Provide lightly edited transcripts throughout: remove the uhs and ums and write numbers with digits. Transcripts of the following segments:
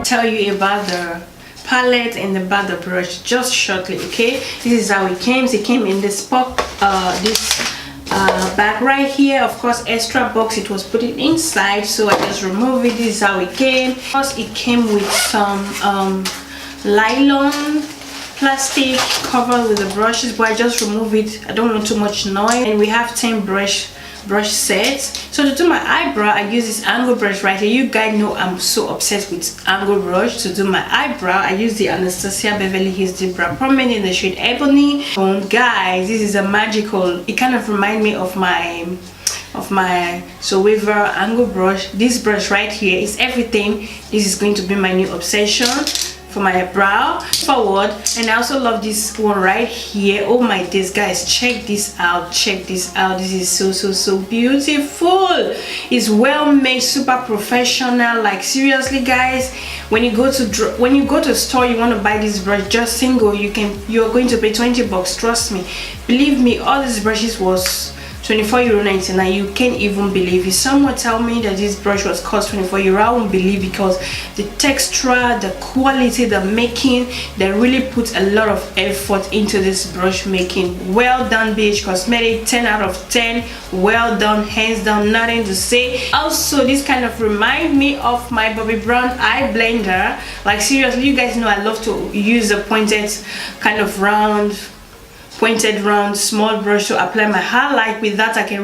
tell you about the palette and about the brush just shortly. Okay, this is how it came. It came in this bag right here. Of course, extra box, it was put it inside, so I just removed it. This is how it came. Of course, it came with some nylon plastic covered with the brushes, but I just remove it. I don't want too much noise. And we have 10 brush sets. So to do my eyebrow, I use this angle brush right here. You guys know I'm so obsessed with angle brush. To do my eyebrow, I use the Anastasia Beverly Hills Deep Brow Pomade in the shade Ebony. Guys, this is a magical, it kind of reminds me of my Weaver angle brush. This brush right here is everything. This is going to be my new obsession for my brow forward. And I also love this one right here. Oh my days, guys, check this out. This is so beautiful. It's well made, super professional. Like seriously, guys, when you go to a store, you want to buy this brush just single, you're going to pay 20 bucks. Trust me, believe me, all these brushes was €24.99. You can't even believe it. Someone tell me that this brush was cost €24. I won't believe, because the texture, the quality, the making, they really put a lot of effort into this brush making. Well done, BH Cosmetic. 10 out of 10. Well done, hands down, nothing to say. Also, this kind of remind me of my Bobbi Brown eye blender. Like seriously, you guys know I love to use a pointed kind of round small brush to apply my highlight. With that, I can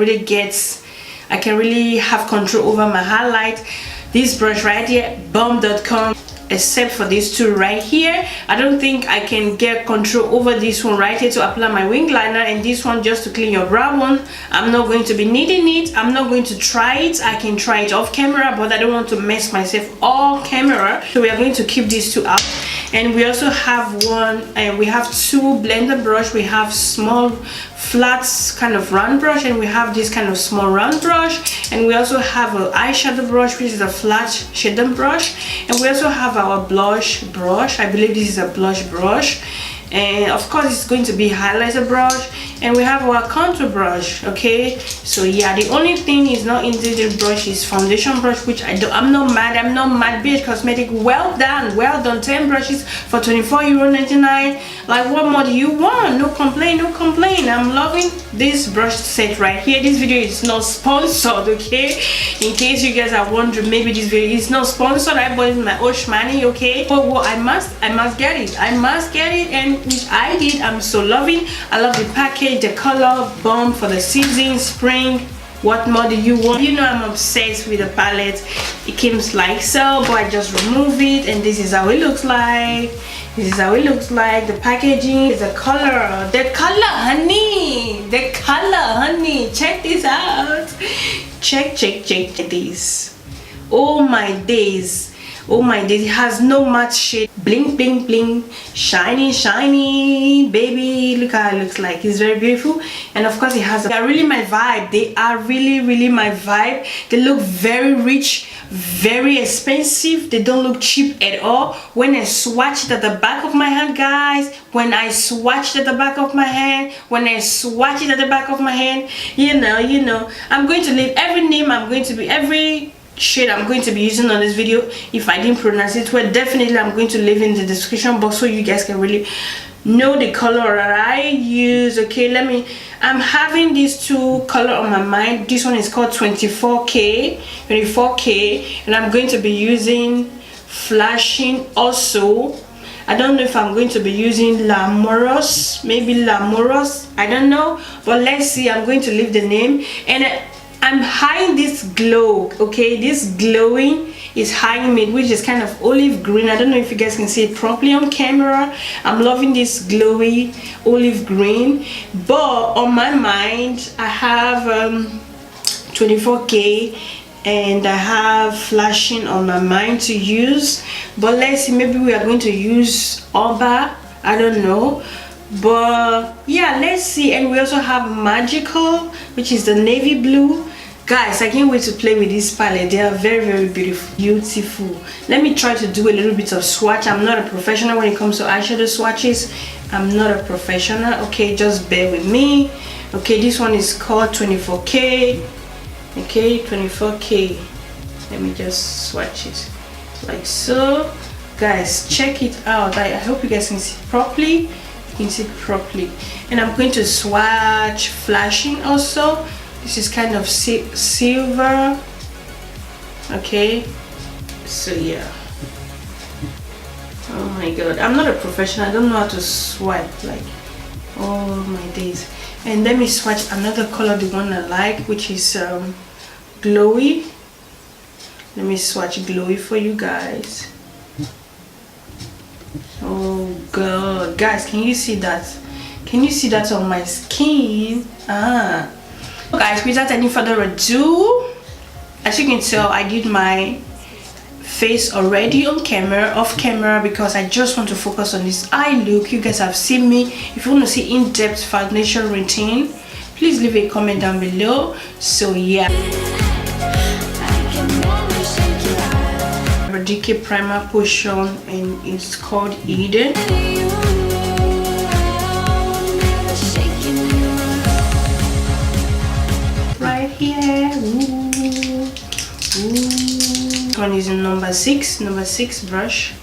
really have control over my highlight. This brush right here, bomb.com. Except for these two right here, I don't think I can get control over this one right here to apply my wing liner, and this one just to clean your brow bone. I'm not going to be needing it. I'm not going to try it. I can try it off camera, but I don't want to mess myself off camera, so we are going to keep these two out. And we also have we have two blender brush. We have small flat kind of round brush, and we have this kind of small round brush, and we also have an eyeshadow brush, which is a flat shader brush, and we also have our blush brush. I believe this is a blush brush, and of course it's going to be highlighter brush, and we have our contour brush. Okay, so yeah, the only thing is not in the brush is foundation brush, which I'm not mad. BH Cosmetic, well done. 10 brushes for €24.99. Like, what more do you want? No complaint. I'm loving this brush set right here. This video is not sponsored, okay, in case you guys are wondering. Maybe this video is not sponsored. I bought it with my Osh money, okay, but what I must get it, and which I did. I'm so loving. I love the package, the color, bomb for the season, spring. What more do you want? You know I'm obsessed with the palette. It comes like so, but I just remove it, and this is how it looks like. The packaging is the color, honey. Check this out. Check this. Oh my days, it has no matte shade. Bling, shiny, baby. Look how it looks like. It's very beautiful. And of course, they are really my vibe. They are really my vibe. They look very rich, very expensive. They don't look cheap at all. When I swatch it at the back of my hand, guys, you know, I'm going to leave every name. Every shade I'm going to be using on this video. If I didn't pronounce it well, definitely I'm going to leave in the description box, so you guys can really know the color that I use. Okay, I'm having these two color on my mind. This one is called 24K, and I'm going to be using flashing also. I don't know if I'm going to be using maybe Lamoros, I don't know, but let's see. I'm going to leave the name, and I'm hiding this glow. Okay, this glowing is hiding me, which is kind of olive green. I don't know if you guys can see it properly on camera. I'm loving this glowy olive green, but on my mind I have 24K, and I have flashing on my mind to use. But let's see, maybe we are going to use Oba, I don't know, but yeah, let's see. And we also have Magical, which is the navy blue. Guys, I can't wait to play with this palette. They are very beautiful. Let me try to do a little bit of swatch. I'm not a professional when it comes to eyeshadow swatches. I'm not a professional, okay, just bear with me. Okay, this one is called 24K. Okay, 24K. Let me just swatch it like so. guys, check it out. I hope you guys can see properly. You can see properly. And I'm going to swatch flashing also. This is kind of silver. Okay, so yeah. Oh my god, I'm not a professional. I don't know how to swipe, like, oh my days. And let me swatch another color, the one I like, which is glowy. Let me swatch glowy for you guys. Oh god, guys, can you see that? Can you see that on my skin? Guys, without any further ado, as you can tell, I did my face already on camera, off camera, because I just want to focus on this eye look. You guys have seen me. If you want to see in-depth foundation routine, please leave a comment down below. So yeah, a decay primer potion, and it's called Eden. Right here. This one is in number 6 brush,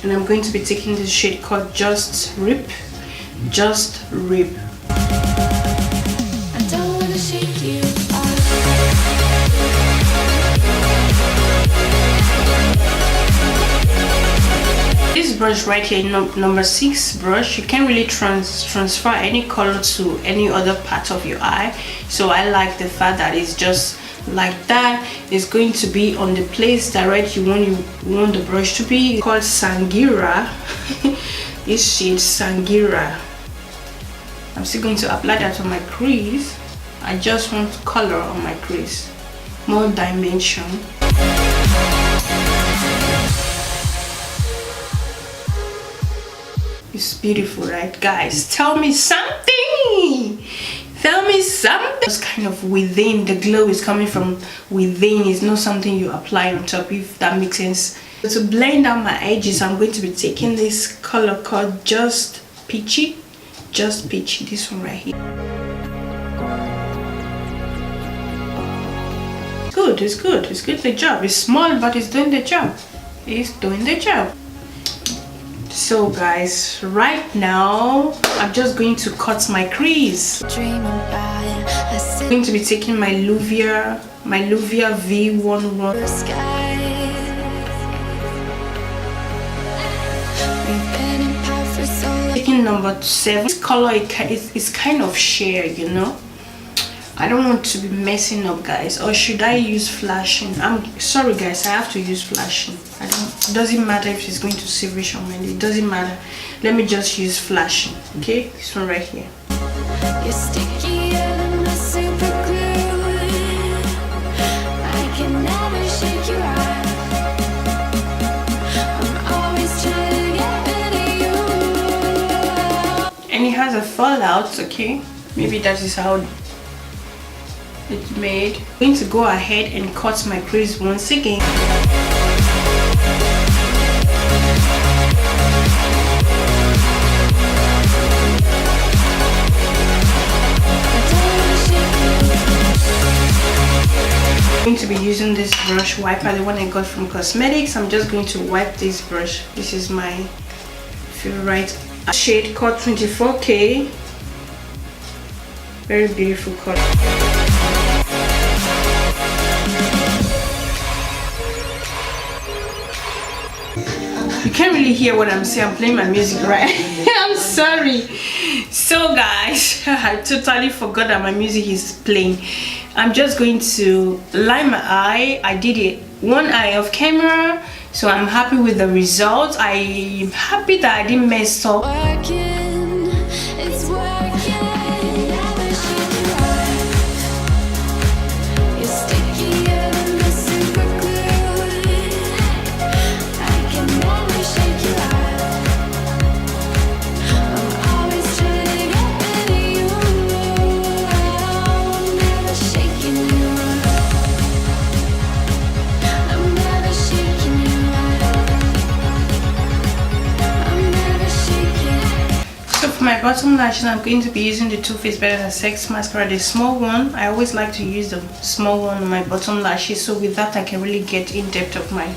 and I'm going to be taking this shade called Just Rip. Just Rip. I don't want to shake you off. This brush right here, number 6 brush, you can't really transfer any color to any other part of your eye, so I like the fact that it's just like that. It's going to be on the place direct you want the brush to be. It's called Sangira. This shade Sangira. I'm still going to apply that on my crease. I just want color on my crease, more dimension. It's beautiful, right guys? Tell me something. Tell me something. It's kind of within. The glow is coming from within. It's not something you apply on top, if that makes sense. So to blend out my edges, I'm going to be taking this color called Just Peachy. Just Peachy. This one right here. Good. It's good. It's good. The job. It's small, but it's doing the job. It's doing the job. So guys, right now I'm just going to cut my crease. I'm going to be taking my Luvia V11. Taking number 7. This color is kind of sheer, you know. I don't want to be messing up, guys. Or should I use flashing? I'm sorry guys, I have to use flashing. It doesn't matter if it's going to silverish on my lid. It doesn't matter. Let me just use flashing. Okay, this one right here. You're stickier than the super glue. I can never shake your eye. I'm always trying to get rid of you. And it has a fallout, okay? Maybe that is how it's made. I'm going to go ahead and cut my crease once again. I'm going to be using this brush wiper, the one I got from cosmetics. I'm just going to wipe this brush. This is my favorite shade called 24K. Very beautiful color. You can't really hear what I'm saying. I'm playing my music, right? I'm sorry. So guys, I totally forgot that my music is playing. I'm just going to line my eye. I did it one eye off camera, so I'm happy with the results. I'm happy that I didn't mess up. It's working. My bottom lashes, I'm going to be using the Too Faced Better Than Sex mascara, the small one. I always like to use the small one on my bottom lashes, so with that I can really get in depth of my